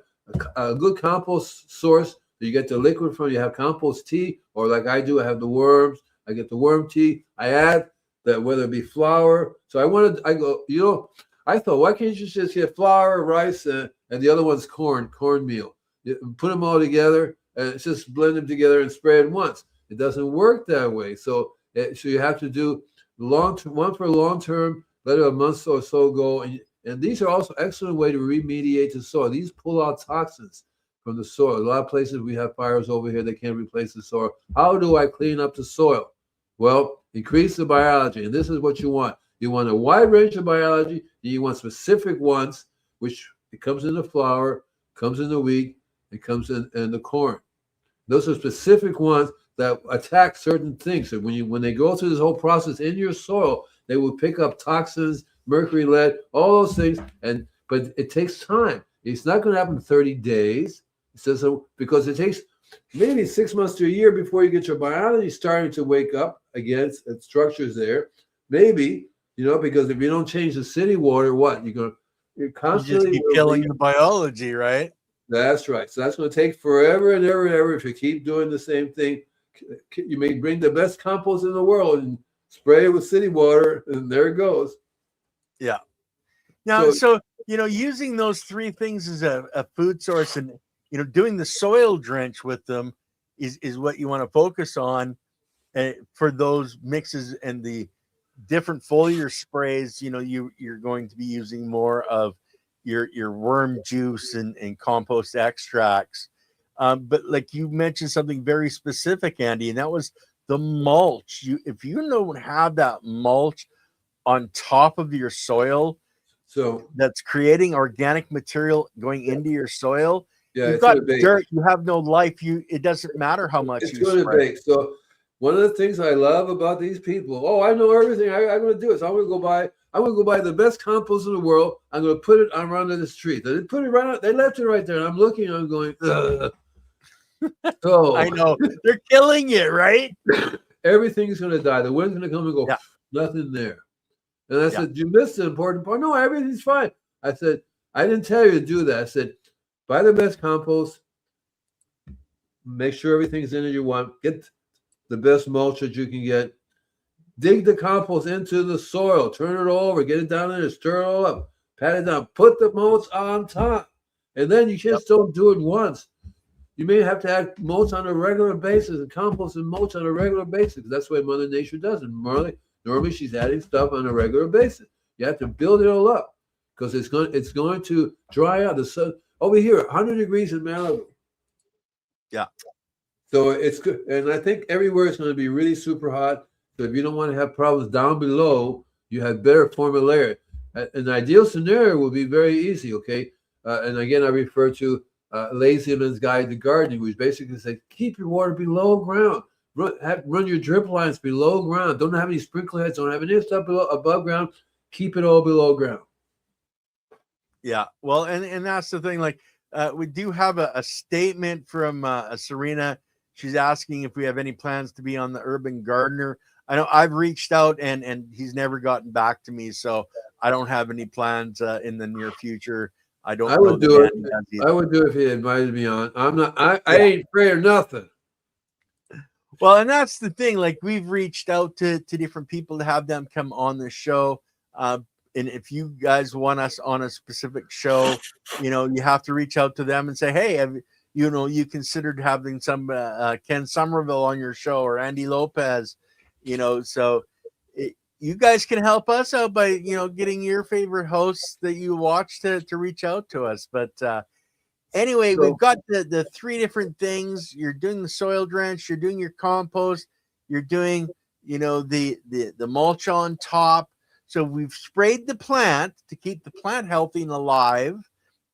S2: a good compost source. So you get the liquid from. You have compost tea, or like I do, I have the worms. I get the worm tea. I add that, whether it be flour. So I thought, why can't you just get flour, rice, and the other one's cornmeal? You put them all together, and it's just blend them together and spray it once. It doesn't work that way. So you have to do one for long term, let it a month or so go. And these are also excellent way to remediate the soil. These pull out toxins from the soil. A lot of places we have fires over here that can't replace the soil. How do I clean up the soil? Well, increase the biology. And this is what you want. You want a wide range of biology. And you want specific ones, which it comes in the flour, comes in the wheat, it comes in the corn. Those are specific ones that attack certain things. So when they go through this whole process in your soil, they will pick up toxins, mercury, lead, all those things. But it takes time. It's not going to happen in 30 days. Because it takes maybe 6 months to a year before you get your biology starting to wake up against structures there. Maybe, because if you don't change the city water, you're constantly
S1: just keep killing the biology, right?
S2: That's right. So that's going to take forever and ever and ever if you keep doing the same thing. You may bring the best compost in the world and spray it with city water, and there it goes.
S1: Yeah. Now, so using those three things as a food source, and doing the soil drench with them is what you want to focus on for those mixes, and the different foliar sprays. You're going to be using more of your worm juice and compost extracts. But like you mentioned something very specific, Andy, and that was the mulch. If you don't have that mulch on top of your soil,
S2: So
S1: that's creating organic material going into your soil,
S2: yeah,
S1: you've
S2: it's
S1: got
S2: going to bake.
S1: dirt. You have no life. It doesn't matter how much
S2: It's
S1: you
S2: going to
S1: spray.
S2: bake. So one of the things I love about these people, oh, I know everything. I'm going to do it. So I'm going to go buy the best compost in the world. I'm going to put it around the street. They put it right out. They left it right there, and I'm looking. I'm going, ugh. So
S1: I know they're killing it, right?
S2: everything's going to die. The wind's going to come and go.
S1: Yeah.
S2: Nothing there. And I said, you missed the important part. No, everything's fine. I said, I didn't tell you to do that. I said, buy the best compost. Make sure everything's in it you want. Get the best mulch that you can get. Dig the compost into the soil. Turn it over. Get it down there. Stir it all up. Pat it down. Put the mulch on top. And then you just don't do it once. You may have to add mulch on a regular basis and compost and mulch on a regular basis. That's the way Mother Nature does it. Normally she's adding stuff on a regular basis. You have to build it all up because it's going to dry out. The sun over here, 100 degrees in Malibu.
S1: Yeah. So
S2: it's good. And I think everywhere it's going to be really super hot. So if you don't want to have problems down below, you have better formularia. An ideal scenario would be very easy, okay? And again, I refer to Lazy Man's Guide to Gardening, which basically says keep your water below ground. Run your drip lines below ground. Don't have any sprinkler heads. Don't have any stuff above ground. Keep it all below ground.
S1: Yeah. Well, and that's the thing. Like, we do have a statement from Serena. She's asking if we have any plans to be on the Urban Gardener. I know I've reached out and he's never gotten back to me, so I don't have any plans in the near future. I don't.
S2: I would do it. I would do it if he invited me on. I'm not. I ain't afraid of nothing.
S1: Well, and that's the thing. Like, we've reached out to different people to have them come on the show. And if you guys want us on a specific show, you have to reach out to them and say, hey, have you considered having some Ken Somerville on your show, or Andy Lopez, so you guys can help us out by, getting your favorite hosts that you watch to reach out to us. But anyway, we've got the three different things. You're doing the soil drench, you're doing your compost, you're doing, the mulch on top. So we've sprayed the plant to keep the plant healthy and alive,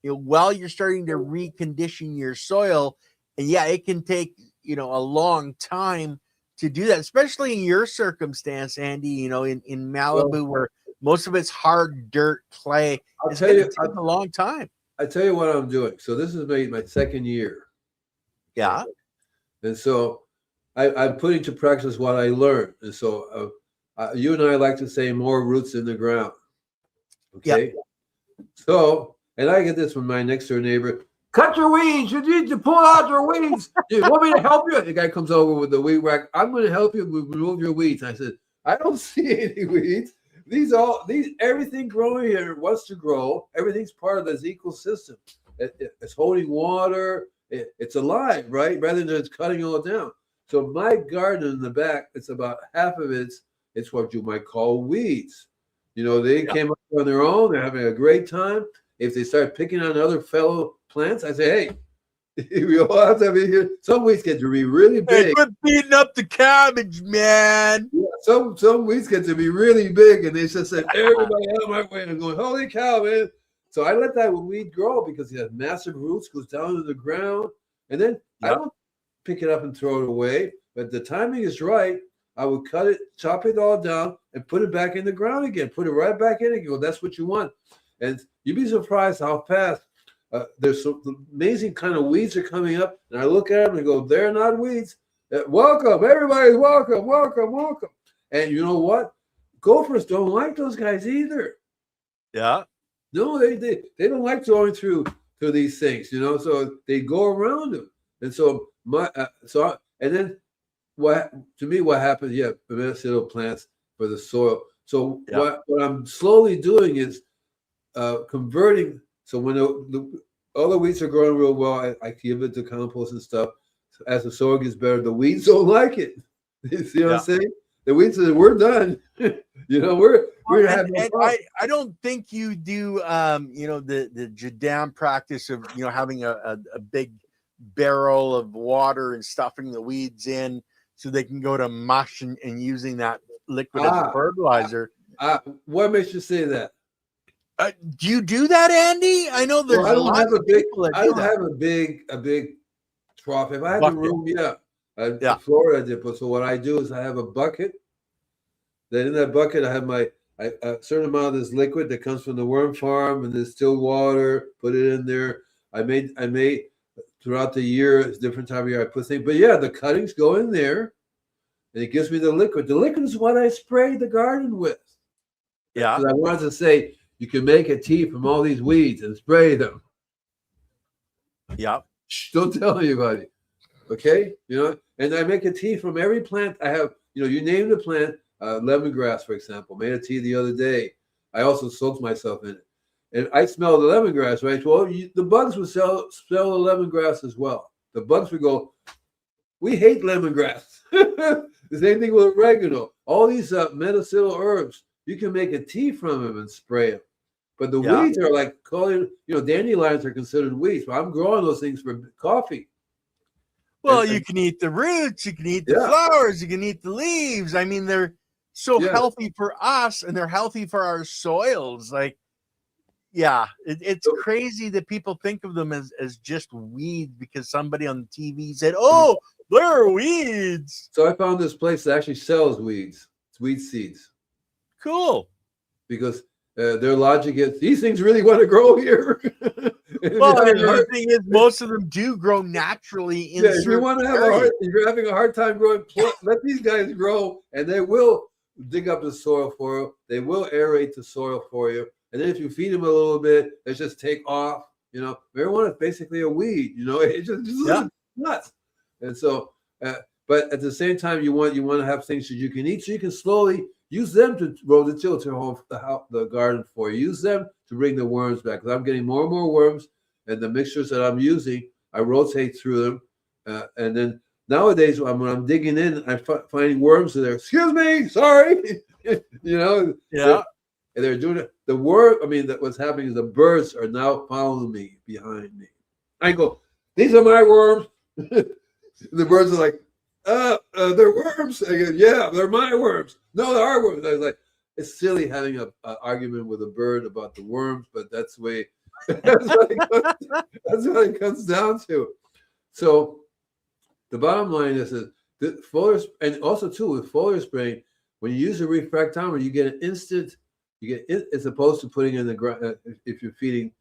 S1: while you're starting to recondition your soil. And yeah, it can take, a long time to do that, especially in your circumstance, Andy, in Malibu, where most of it's hard dirt, clay. It's going to take a long time.
S2: I tell you what I'm doing. So this is my second year.
S1: Yeah.
S2: And so I'm putting to practice what I learned. And so you and I like to say more roots in the ground. Okay. Yep. So, and I get this from my next door neighbor. Cut your weeds. You need to pull out your weeds. You want me to help you? The guy comes over with the weed whack. I'm going to help you remove your weeds. I said, I don't see any weeds. Everything growing here wants to grow. Everything's part of this ecosystem. It's holding water. It's alive, right? Rather than it's cutting all down. So my garden in the back, it's about half of it's what you might call weeds. They came up on their own. They're having a great time. If they start picking on other fellow plants, I say, hey, we all have to be here. Some weeds get to be really big.
S1: Hey, quit beating up the cabbage, man.
S2: Yeah, some weeds get to be really big, and they just said, everybody out of my way. And I'm going, holy cow, man. So I let that weed grow because it has massive roots, goes down to the ground. And then I don't pick it up and throw it away. But the timing is right. I would cut it, chop it all down, and put it back in the ground again. Put it right back in again. Well, that's what you want. And you'd be surprised how fast there's some amazing kind of weeds are coming up. And I look at them and go, they're not weeds. Welcome. Everybody's welcome, welcome, welcome. And you know what? Gophers don't like those guys either.
S1: Yeah.
S2: No, they don't like going through these things, so they go around them. And so and then what happens? Yeah, medicinal plants for the soil. So what I'm slowly doing is converting. So when all the weeds are growing real well, I give it to compost and stuff. So as the soil gets better, the weeds don't like it. You see what I'm saying? The weeds say, we're done. We're having no problem.
S1: I don't think you do the Jadam practice of having a big barrel of water and stuffing the weeds in so they can go to mush and using that liquid as a fertilizer.
S2: What makes you say that?
S1: Do you do that, Andy? I know there's
S2: I don't have a big. I don't
S1: that.
S2: have a big trough. If I had a room, in Florida, I did. But so what I do is I have a bucket. Then in that bucket, I have a certain amount of this liquid that comes from the worm farm and there's still water. Put it in there. I made throughout the year, it's different time of year. I put things, but the cuttings go in there, and it gives me the liquid. The liquid is what I spray the garden with.
S1: Yeah,
S2: because I wanted to say you can make a tea from all these weeds and spray them.
S1: Yeah,
S2: don't tell anybody. Okay, and I make a tea from every plant I have. You name the plant. Lemongrass, for example, made a tea the other day. I also soaked myself in it, and I smell the lemongrass. Right? Well, the bugs would smell the lemongrass as well. The bugs would go, "We hate lemongrass." The same thing with oregano. All these medicinal herbs, you can make a tea from them and spray them. But the weeds are like dandelions are considered weeds. But I'm growing those things for coffee.
S1: Well, you can eat the roots, you can eat the flowers, you can eat the leaves. I mean, they're so healthy for us, and they're healthy for our soils. It's crazy that people think of them as just weeds because somebody on TV said, "Oh, they're weeds."
S2: So I found this place that actually sells weeds. It's weed seeds.
S1: Cool.
S2: Because their logic is these things really want to grow here.
S1: Well, the thing is, most of them do grow naturally in
S2: if you want to have if you're having a hard time growing, let these guys grow, and they will dig up the soil for you. They will aerate the soil for you, and then if you feed them a little bit, they just take off. Marijuana is basically a weed. It's just nuts. And so, but at the same time, you want to have things that you can eat, so you can slowly use them to grow the the garden for you. Use them to bring the worms back. Because I'm getting more and more worms, and the mixtures that I'm using, I rotate through them, and then nowadays when I'm digging in, I'm finding worms in there. Excuse me, sorry, And they're doing it. The worm. I mean, what's happening is the birds are now following me behind me. I go, these are my worms. The birds are like, they're worms. I go, yeah, they're my worms. No, they are worms. I was like, it's silly having an argument with a bird about the worms, but that's the way. That's what it comes down to. So the bottom line is that the foliar, and also too with foliar spraying, when you use a refractometer, you get an instant. You get as opposed to putting in the ground. If you're feeding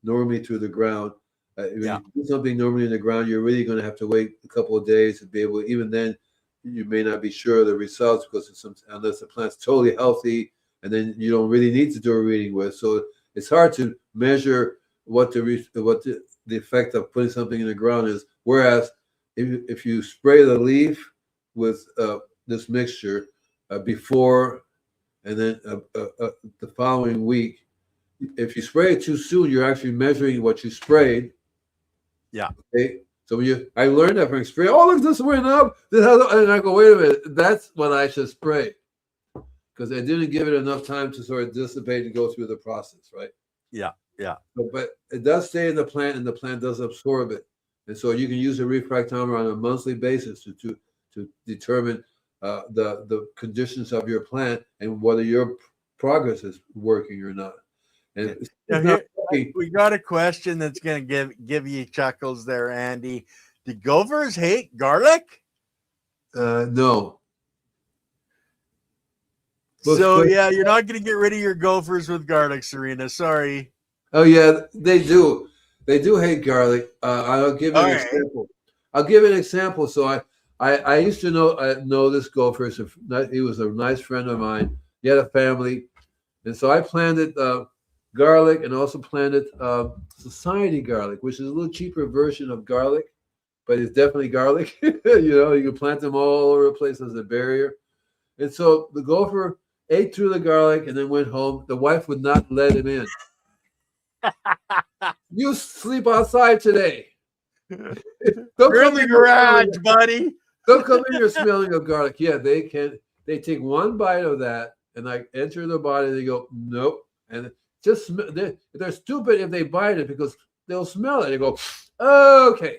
S2: normally through the ground, if you do something normally in the ground, you're really going to have to wait a couple of days to be able. Even then, you may not be sure of the results because unless the plant's totally healthy, and then you don't really need to do a reading with. So it's hard to measure what the effect of putting something in the ground is. Whereas if you spray the leaf with this mixture before and then the following week, if you spray it too soon, you're actually measuring what you sprayed.
S1: Yeah.
S2: Okay. So I learned that from experience. Oh, look, this went up. And I go, wait a minute. That's what I should spray, because I didn't give it enough time to sort of dissipate and go through the process, right?
S1: Yeah.
S2: But it does stay in the plant, and the plant does absorb it. And so you can use a refractometer on a monthly basis to determine the conditions of your plant and whether your progress is working or not. And
S1: we got a question that's going to give you chuckles there, Andy. Do gophers hate garlic?
S2: No.
S1: So you're not going to get rid of your gophers with garlic, Serena. Sorry.
S2: Oh yeah, they do. They do hate garlic. I'll give you an example. I'll give an example. So I used to know this gopher. He was a nice friend of mine. He had a family, and so I planted garlic and also planted society garlic, which is a little cheaper version of garlic, but it's definitely garlic. You can plant them all over the place as a barrier. And so the gopher ate through the garlic and then went home. The wife would not let him in. You sleep outside today. Don't
S1: You're in
S2: come
S1: the
S2: in here smelling-
S1: garage, buddy.
S2: Don't come in here smelling of garlic. Yeah, they can. They take one bite of that and like enter their body. They go, nope. And just they're stupid if they bite it because they'll smell it. They go, okay.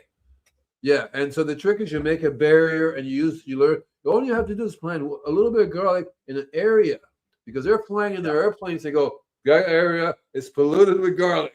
S2: Yeah. And so the trick is you make a barrier and you learn. All you have to do is plant a little bit of garlic in an area because they're flying in their airplanes. They go, that area is polluted with garlic.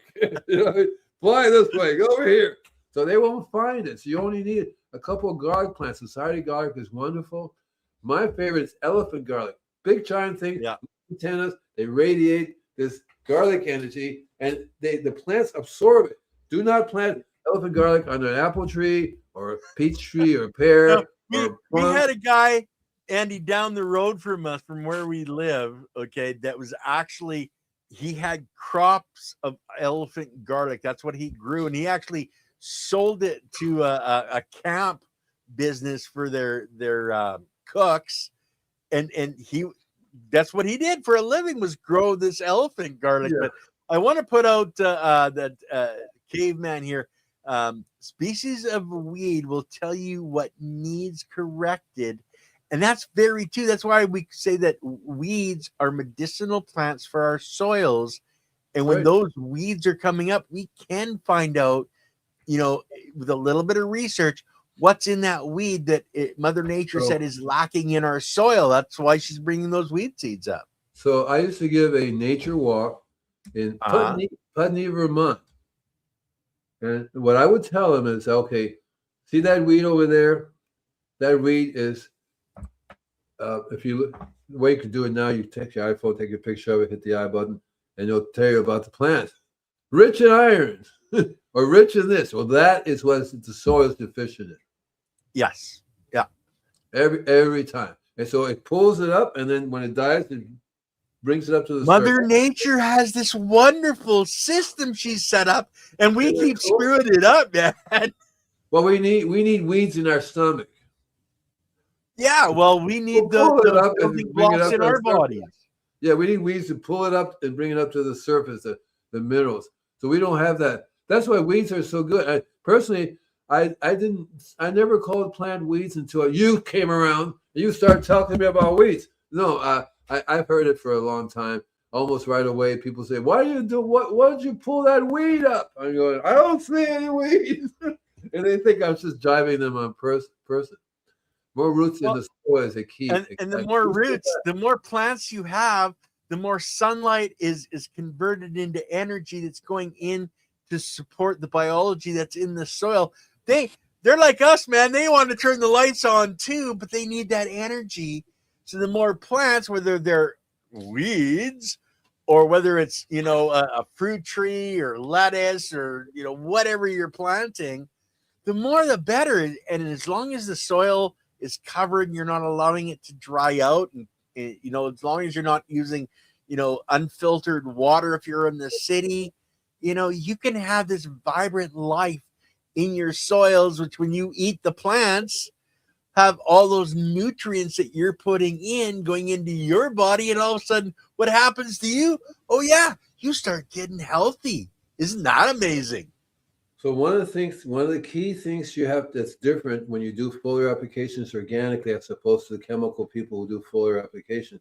S2: You know, fly this way, go over here. So they won't find it. So you only need a couple of garlic plants. Society garlic is wonderful. My favorite is elephant garlic. Big giant thing, antennas, they radiate this garlic energy and the plants absorb it. Do not plant elephant garlic under an apple tree or a peach tree or a pear.
S1: We had a guy, Andy, down the road from us, from where we live, okay, that was actually, he had crops of elephant garlic. That's what he grew. And he actually sold it to a camp business for their cooks. And that's what he did for a living, was grow this elephant garlic. But I want to put out that caveman here. Species of weed will tell you what needs corrected. And that's very true. That's why we say that weeds are medicinal plants for our soils. And when those weeds are coming up, we can find out, you know, with a little bit of research, what's in that weed that Mother Nature said is lacking in our soil. That's why she's bringing those weed seeds up.
S2: So I used to give a nature walk in Putney, Vermont. And what I would tell them is, okay, see that weed over there? That weed is, if you look, the way you can do it now, you take your iPhone, take a picture of it, hit the I button, and it'll tell you about the plant. Rich in iron or rich in this. Well, that is what the soil is deficient in.
S1: Yes. Yeah.
S2: Every time. And so it pulls it up, and then when it dies, it brings it up to the
S1: Mother
S2: surface.
S1: Nature has this wonderful system she's set up, and we keep screwing it up, man.
S2: Well, we need weeds in our stomach.
S1: Yeah, well, we need the building blocks in our bodies.
S2: Yeah, we need weeds to pull it up and bring it up to the surface, the minerals. So we don't have that. That's why weeds are so good. Personally, I never called plant weeds until you came around and you started talking to me about weeds. No, I've heard it for a long time. Almost right away, people say, "Why do you do why did you pull that weed up?" I'm going, "I don't see any weeds," and they think I'm just jiving them on person. More roots in the soil is a key.
S1: And the more roots, the more plants you have, the more sunlight is converted into energy that's going in to support the biology that's in the soil. They're like us, man. They want to turn the lights on too, but they need that energy. So the more plants, whether they're weeds or whether it's, you know, a fruit tree or lettuce or, you know, whatever you're planting, the more the better. And as long as the soil is covered and you're not allowing it to dry out, and, you know, as long as you're not using, you know, unfiltered water, if you're in the city, you know, you can have this vibrant life in your soils, which when you eat the plants, have all those nutrients that you're putting in going into your body, and all of a sudden what happens to you? Oh yeah, you start getting healthy. Isn't that amazing?
S2: So one of the key things you have that's different when you do foliar applications organically as opposed to the chemical people who do foliar application.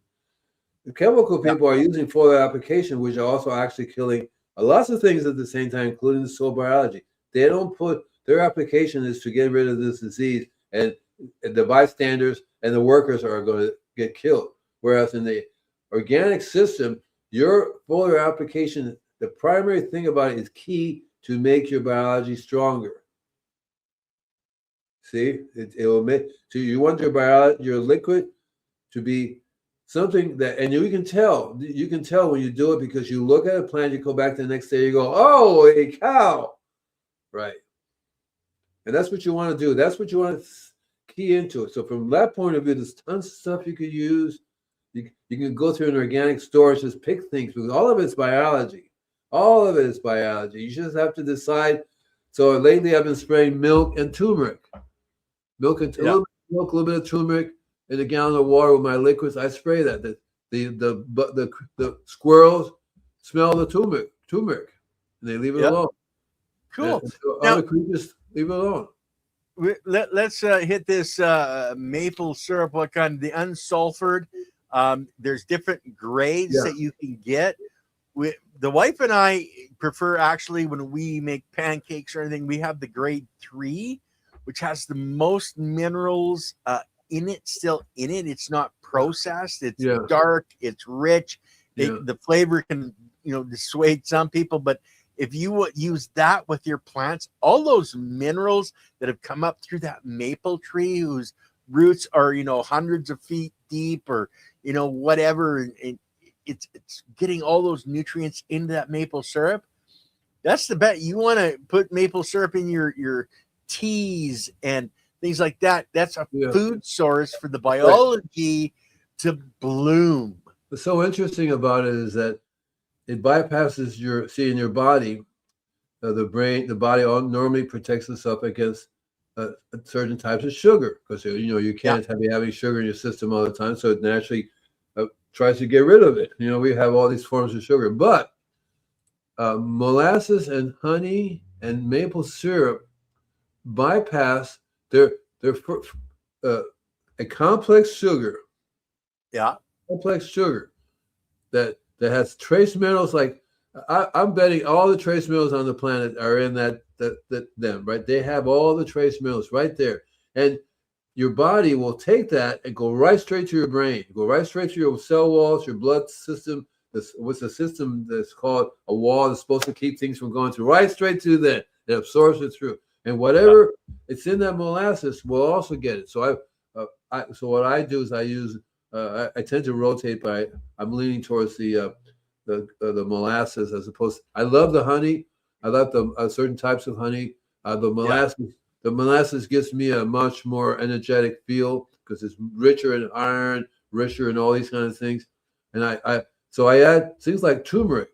S2: The chemical people are using foliar application, which are also actually killing lots of things at the same time, including the soil biology. They don't put, their application is to get rid of this disease, and the bystanders and the workers are going to get killed. Whereas in the organic system, your foliar application, the primary thing about it is key to make your biology stronger. See, it will make, so you want your biology, your liquid to be something that, and you can tell when you do it, because you look at a plant, you go back the next day, you go, oh, a cow, right? And that's what you want to do. That's what you want to key into it. So from that point of view, there's tons of stuff you could use. You can go through an organic store, just pick things, because all of it's biology. All of it is biology. You just have to decide. So lately I've been spraying milk and turmeric. A little bit of turmeric in a gallon of water with my liquids. I spray that. The squirrels smell the turmeric. and they leave it
S1: Yep.
S2: alone.
S1: Cool.
S2: And so
S1: Now,
S2: other creatures leave it alone.
S1: let's hit this maple syrup. What kind? The unsulfured. There's different grades
S2: Yeah.
S1: that you can get. The wife and I prefer, actually, when we make pancakes or anything, we have the grade 3, which has the most minerals in it, still in it. It's not processed. It's
S2: Yeah.
S1: dark. It's rich.
S2: Yeah.
S1: The flavor can, dissuade some people, but if you would use that with your plants, all those minerals that have come up through that maple tree, whose roots are, hundreds of feet deep, or, whatever, and it's getting all those nutrients into that maple syrup. That's the bet. You want to put maple syrup in your teas and things like that. That's a food source for the biology to bloom.
S2: What's so interesting about it is that it bypasses in your body, the brain, the body normally protects itself against certain types of sugar, because you can't be having sugar in your system all the time, so it naturally tries to get rid of it. We have all these forms of sugar, but molasses and honey and maple syrup bypass they're a complex sugar.
S1: Yeah.
S2: Complex sugar that has trace minerals. Like I'm betting all the trace minerals on the planet are in them, right? They have all the trace minerals right there. And your body will take that and go right straight to your brain, go right straight to your cell walls, your blood system. What's the system that's called a wall that's supposed to keep things from going through, right straight to that. It absorbs it through. And whatever it's in that molasses will also get it. So so what I do is I use I tend to rotate I'm leaning towards the molasses as opposed. I love the honey. I love the certain types of honey. The molasses gives me a much more energetic feel because it's richer in iron, richer in all these kind of things. And so I add things like turmeric.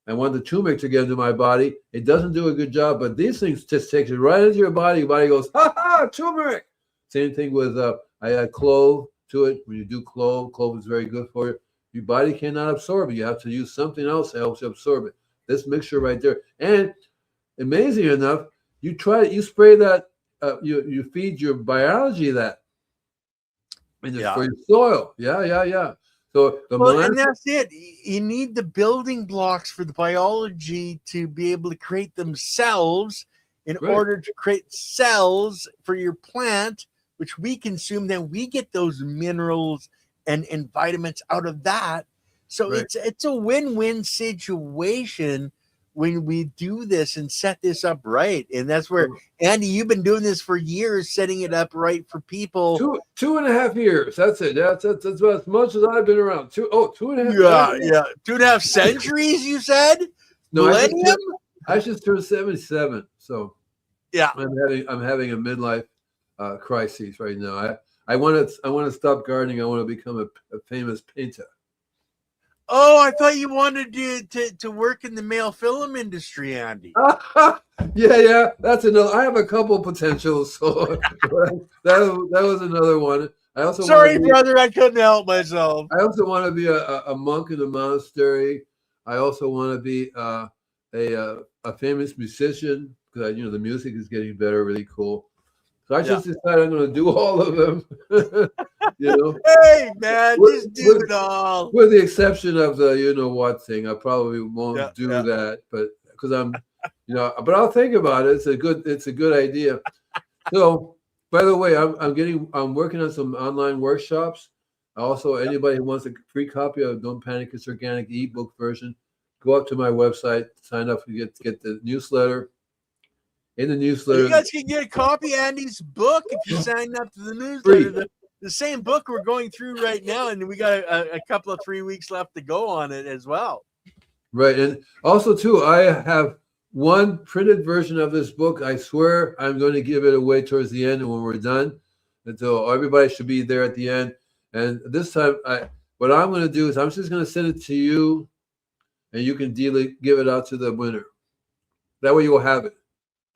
S2: I want the turmeric to get into my body. It doesn't do a good job, but these things just takes it right into your body. Your body goes, ha ha, turmeric. Same thing with I add clove to it. When you do clove is very good for you. Your body cannot absorb it. You have to use something else that helps you absorb it. This mixture right there. And amazing enough, you spray that, you feed your biology that. And it's for your soil. Yeah. So
S1: and that's it. You need the building blocks for the biology to be able to create themselves in order to create cells for your plant, which we consume. Then we get those minerals and vitamins out of that. So it's a win-win situation when we do this and set this up right. And that's where, Andy, you've been doing this for years, setting it up right for people.
S2: 2.5 years. That's it. That's about as much as I've been around. 2.5.
S1: Yeah. 2.5 centuries, you said?
S2: No,
S1: millennium?
S2: I just turned 77. So
S1: yeah,
S2: I'm having a midlife crisis right now. I want to stop gardening. I want to become a famous painter.
S1: Oh, I thought you wanted to work in the male film industry, Andy.
S2: Yeah. That's another. I have a couple potentials. So that was another one. I also
S1: brother, I couldn't help myself.
S2: I also want to be a monk in a monastery. I also want to be a famous musician because the music is getting better, really cool. So I just decided I'm going to do all of them.
S1: Hey, man, just do it all.
S2: With the exception of the what thing. I probably won't do that, but because I'm, but I'll think about it. It's a good idea. So, by the way, I'm working on some online workshops. Also, anybody who wants a free copy of Don't Panic, It's Organic ebook version, go up to my website, sign up, you get the newsletter. In the newsletter,
S1: you guys can get a copy of Andy's book if you sign up to the newsletter. The same book we're going through right now, and we got a couple of 3 weeks left to go on it as well.
S2: Right, and also too, I have one printed version of this book. I swear I'm going to give it away towards the end, and when we're done, and so everybody should be there at the end. And this time, what I'm going to do is I'm just going to send it to you, and you can give it out to the winner. That way, you will have it,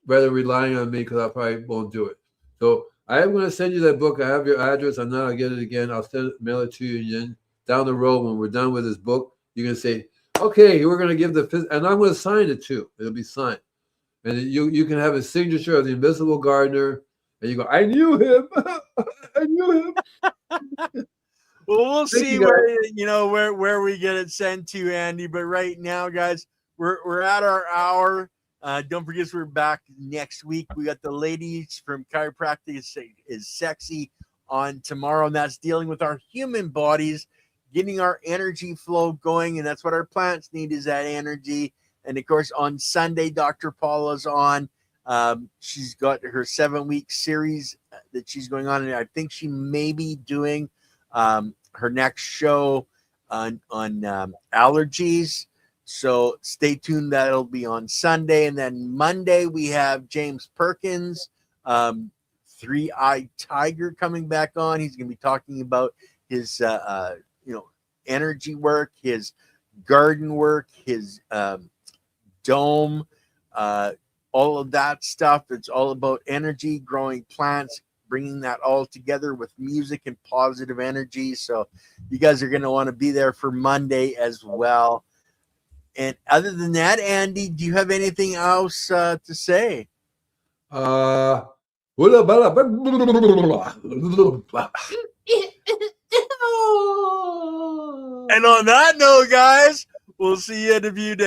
S2: rather than relying on me because I probably won't do it. So I am going to send you that book. I have your address. I'm not going to get it again. I'll mail it to you. And then down the road, when we're done with this book, you're going to say, okay, we're going to give and I'm going to sign it too. It'll be signed. And you can have a signature of the Invisible Gardener. And you go, I knew him. I knew him.
S1: Well, we'll see where we get it sent to, Andy. But right now, guys, we're at our hour. Don't forget we're back next week. We got the ladies from Chiropractic is Sexy on tomorrow, and that's dealing with our human bodies, getting our energy flow going, and that's what our plants need is that energy. And of course, on Sunday, Dr. Paula's on. She's got her 7-week series that she's going on, and I think she may be doing her next show on allergies. So stay tuned. That'll be on Sunday. And then Monday, we have James Perkins, Three-Eyed Tiger, coming back on. He's going to be talking about his, energy work, his garden work, his dome, all of that stuff. It's all about energy, growing plants, bringing that all together with music and positive energy. So you guys are going to want to be there for Monday as well. And other than that, Andy, do you have anything else to say?
S2: And
S1: on that note, guys, we'll see you in a few days.